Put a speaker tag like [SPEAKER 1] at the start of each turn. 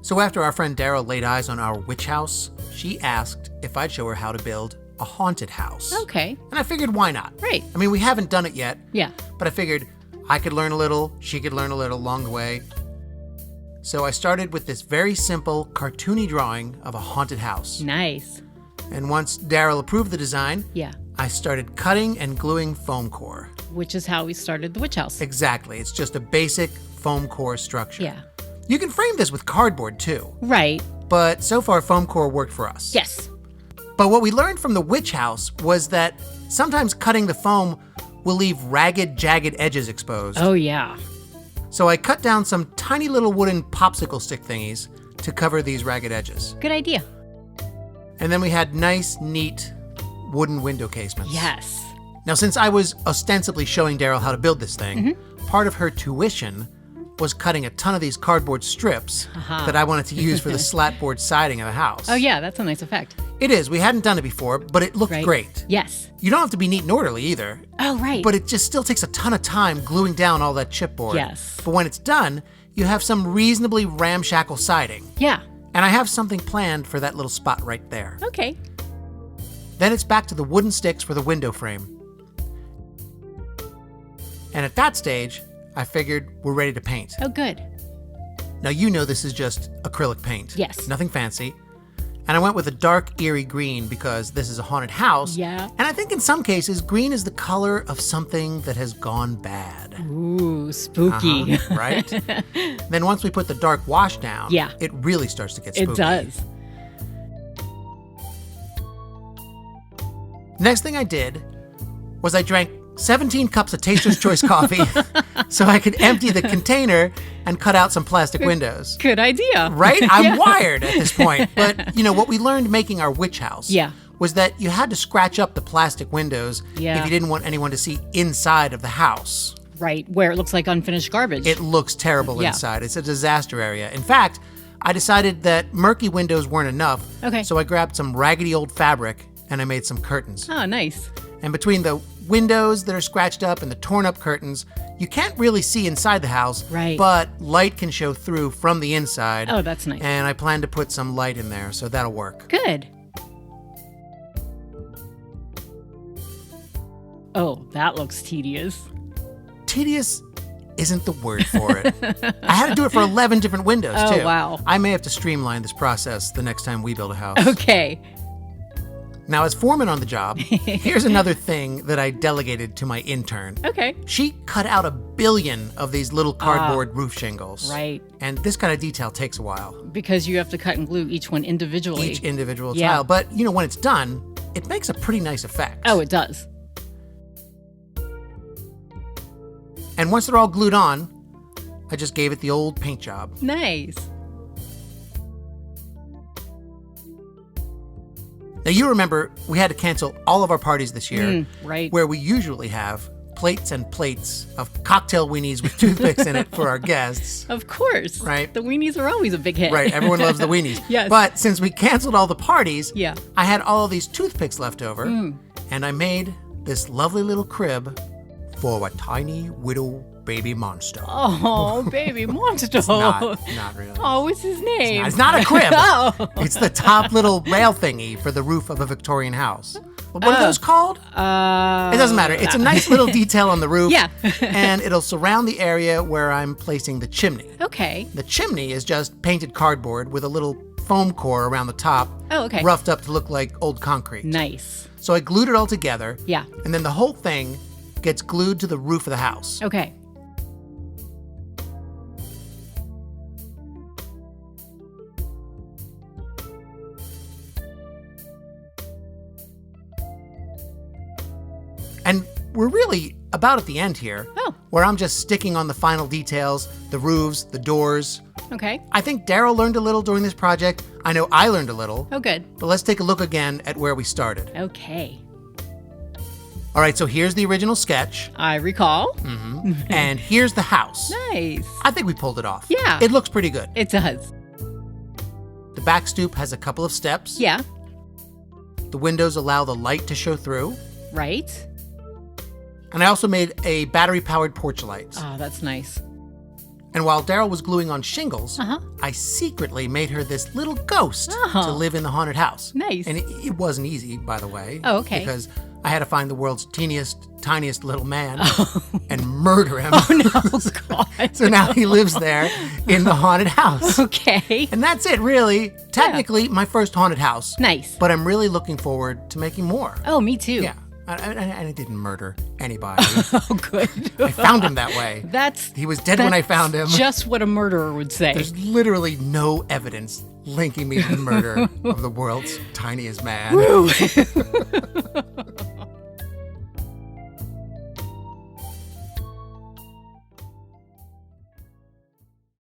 [SPEAKER 1] So after our friend Daryl laid eyes on our witch house, she asked if I'd show her how to build a haunted house.
[SPEAKER 2] Okay.
[SPEAKER 1] And I figured, why not?
[SPEAKER 2] Right.
[SPEAKER 1] I mean, we haven't done it yet.
[SPEAKER 2] Yeah.
[SPEAKER 1] But I figured I could learn a little, she could learn a little along the way. So I started with this very simple, cartoony drawing of a haunted house.
[SPEAKER 2] Nice.
[SPEAKER 1] And once Daryl approved the design,
[SPEAKER 2] Yeah.
[SPEAKER 1] I started cutting and gluing foam core.
[SPEAKER 2] Which is how we started the witch house.
[SPEAKER 1] Exactly. It's just a basic foam core structure.
[SPEAKER 2] Yeah.
[SPEAKER 1] You can frame this with cardboard too.
[SPEAKER 2] Right.
[SPEAKER 1] But so far, foam core worked for us.
[SPEAKER 2] Yes.
[SPEAKER 1] But what we learned from the witch house was that sometimes cutting the foam will leave ragged, jagged edges exposed.
[SPEAKER 2] Oh, yeah.
[SPEAKER 1] So I cut down some tiny little wooden popsicle stick thingies to cover these ragged edges.
[SPEAKER 2] Good idea.
[SPEAKER 1] And then we had nice, neat wooden window casements.
[SPEAKER 2] Yes.
[SPEAKER 1] Now, since I was ostensibly showing Daryl how to build this thing, part of her tuition was cutting a ton of these cardboard strips that I wanted to use for the slatboard siding of the house.
[SPEAKER 2] Oh, yeah. That's a nice effect.
[SPEAKER 1] It is. We hadn't done it before, but it looked
[SPEAKER 2] Right.
[SPEAKER 1] great.
[SPEAKER 2] Yes.
[SPEAKER 1] You don't have to be neat and orderly either.
[SPEAKER 2] Oh, right.
[SPEAKER 1] But it just still takes a ton of time gluing down all that chipboard.
[SPEAKER 2] Yes.
[SPEAKER 1] But when it's done, you have some reasonably ramshackle siding.
[SPEAKER 2] Yeah.
[SPEAKER 1] And I have something planned for that little spot right there.
[SPEAKER 2] Okay.
[SPEAKER 1] Then it's back to the wooden sticks for the window frame. And at that stage, I figured we're ready to paint.
[SPEAKER 2] Oh, good.
[SPEAKER 1] Now, you know this is just acrylic paint.
[SPEAKER 2] Yes.
[SPEAKER 1] Nothing fancy. And I went with a dark, eerie green because this is a haunted house.
[SPEAKER 2] Yeah.
[SPEAKER 1] And I think in some cases, green is the color of something that has gone bad.
[SPEAKER 2] Ooh, spooky.
[SPEAKER 1] Right? Then once we put the dark wash down,
[SPEAKER 2] Yeah.
[SPEAKER 1] it really starts to get spooky.
[SPEAKER 2] It does.
[SPEAKER 1] Next thing I did was I drank 17 cups of Taster's Choice coffee so I could empty the container and cut out some plastic windows.
[SPEAKER 2] Good idea.
[SPEAKER 1] Right? I'm
[SPEAKER 2] Yeah.
[SPEAKER 1] wired at this point. But, what we learned making our witch house
[SPEAKER 2] Yeah.
[SPEAKER 1] was that you had to scratch up the plastic windows
[SPEAKER 2] Yeah.
[SPEAKER 1] if you didn't want anyone to see inside of the house.
[SPEAKER 2] Right. Where it looks like unfinished garbage.
[SPEAKER 1] It looks terrible
[SPEAKER 2] Yeah.
[SPEAKER 1] inside. It's a disaster area. In fact, I decided that murky windows weren't enough.
[SPEAKER 2] Okay.
[SPEAKER 1] So I grabbed some raggedy old fabric and I made some curtains.
[SPEAKER 2] Oh, nice.
[SPEAKER 1] And between the windows that are scratched up and the torn up curtains, you can't really see inside the house.
[SPEAKER 2] Right.
[SPEAKER 1] But light can show through from the inside.
[SPEAKER 2] Oh, that's nice.
[SPEAKER 1] And I plan to put some light in there, so that'll work.
[SPEAKER 2] Good. Oh, that looks tedious.
[SPEAKER 1] Tedious isn't the word for it. I had to do it for 11 different windows,
[SPEAKER 2] Oh,
[SPEAKER 1] too.
[SPEAKER 2] wow.
[SPEAKER 1] I may have to streamline this process the next time we build a house.
[SPEAKER 2] Okay.
[SPEAKER 1] Now, as foreman on the job, here's another thing that I delegated to my intern.
[SPEAKER 2] Okay.
[SPEAKER 1] She cut out 1 billion of these little cardboard roof shingles.
[SPEAKER 2] Right.
[SPEAKER 1] And this kind of detail takes a while.
[SPEAKER 2] Because you have to cut and glue each one individually.
[SPEAKER 1] Each individual
[SPEAKER 2] Yeah.
[SPEAKER 1] tile. But, when it's done, it makes a pretty nice effect.
[SPEAKER 2] Oh, it does.
[SPEAKER 1] And once they're all glued on, I just gave it the old paint job.
[SPEAKER 2] Nice.
[SPEAKER 1] Now, you remember we had to cancel all of our parties this year,
[SPEAKER 2] Right.
[SPEAKER 1] where we usually have plates and plates of cocktail weenies with toothpicks in it for our guests.
[SPEAKER 2] Of course.
[SPEAKER 1] Right.
[SPEAKER 2] The weenies are always a big hit.
[SPEAKER 1] Right, everyone loves the weenies.
[SPEAKER 2] Yes.
[SPEAKER 1] But since we canceled all the parties,
[SPEAKER 2] Yeah.
[SPEAKER 1] I had all of these toothpicks left over, and I made this lovely little crib for a tiny widow baby monster.
[SPEAKER 2] Oh, baby monster.
[SPEAKER 1] Not really.
[SPEAKER 2] Oh, what's his name?
[SPEAKER 1] It's not a crib.
[SPEAKER 2] Oh.
[SPEAKER 1] It's the top little rail thingy for the roof of a Victorian house. What are those called? It doesn't matter. It's a nice little detail on the roof.
[SPEAKER 2] Yeah.
[SPEAKER 1] And it'll surround the area where I'm placing the chimney.
[SPEAKER 2] Okay.
[SPEAKER 1] The chimney is just painted cardboard with a little foam core around the top.
[SPEAKER 2] Oh, okay.
[SPEAKER 1] Roughed up to look like old concrete.
[SPEAKER 2] Nice.
[SPEAKER 1] So I glued it all together.
[SPEAKER 2] Yeah.
[SPEAKER 1] And then the whole thing gets glued to the roof of the house.
[SPEAKER 2] Okay.
[SPEAKER 1] And we're really about at the end here.
[SPEAKER 2] Oh.
[SPEAKER 1] Where I'm just sticking on the final details, the roofs, the doors.
[SPEAKER 2] Okay.
[SPEAKER 1] I think Daryl learned a little during this project. I know I learned a little.
[SPEAKER 2] Oh, good.
[SPEAKER 1] But let's take a look again at where we started.
[SPEAKER 2] Okay.
[SPEAKER 1] All right, so here's the original sketch.
[SPEAKER 2] I recall.
[SPEAKER 1] And here's the house.
[SPEAKER 2] Nice.
[SPEAKER 1] I think we pulled it off.
[SPEAKER 2] Yeah.
[SPEAKER 1] It looks pretty good.
[SPEAKER 2] It does.
[SPEAKER 1] The back stoop has a couple of steps.
[SPEAKER 2] Yeah.
[SPEAKER 1] The windows allow the light to show through.
[SPEAKER 2] Right.
[SPEAKER 1] And I also made a battery-powered porch light.
[SPEAKER 2] Oh, that's nice.
[SPEAKER 1] And while Daryl was gluing on shingles, I secretly made her this little ghost to live in the haunted house.
[SPEAKER 2] Nice.
[SPEAKER 1] And it wasn't easy, by the way.
[SPEAKER 2] Oh, okay.
[SPEAKER 1] Because I had to find the world's tiniest little man and murder him.
[SPEAKER 2] Oh, God.
[SPEAKER 1] So now he lives there in the haunted house.
[SPEAKER 2] Okay.
[SPEAKER 1] And that's it, really. Technically, my first haunted house.
[SPEAKER 2] Nice.
[SPEAKER 1] But I'm really looking forward to making more.
[SPEAKER 2] Oh, me too.
[SPEAKER 1] Yeah. And I didn't murder anybody.
[SPEAKER 2] Oh, good.
[SPEAKER 1] I found him that way. He was dead when I found him.
[SPEAKER 2] Just what a murderer would say.
[SPEAKER 1] There's literally no evidence linking me to the murder of the world's tiniest man.
[SPEAKER 2] Woo.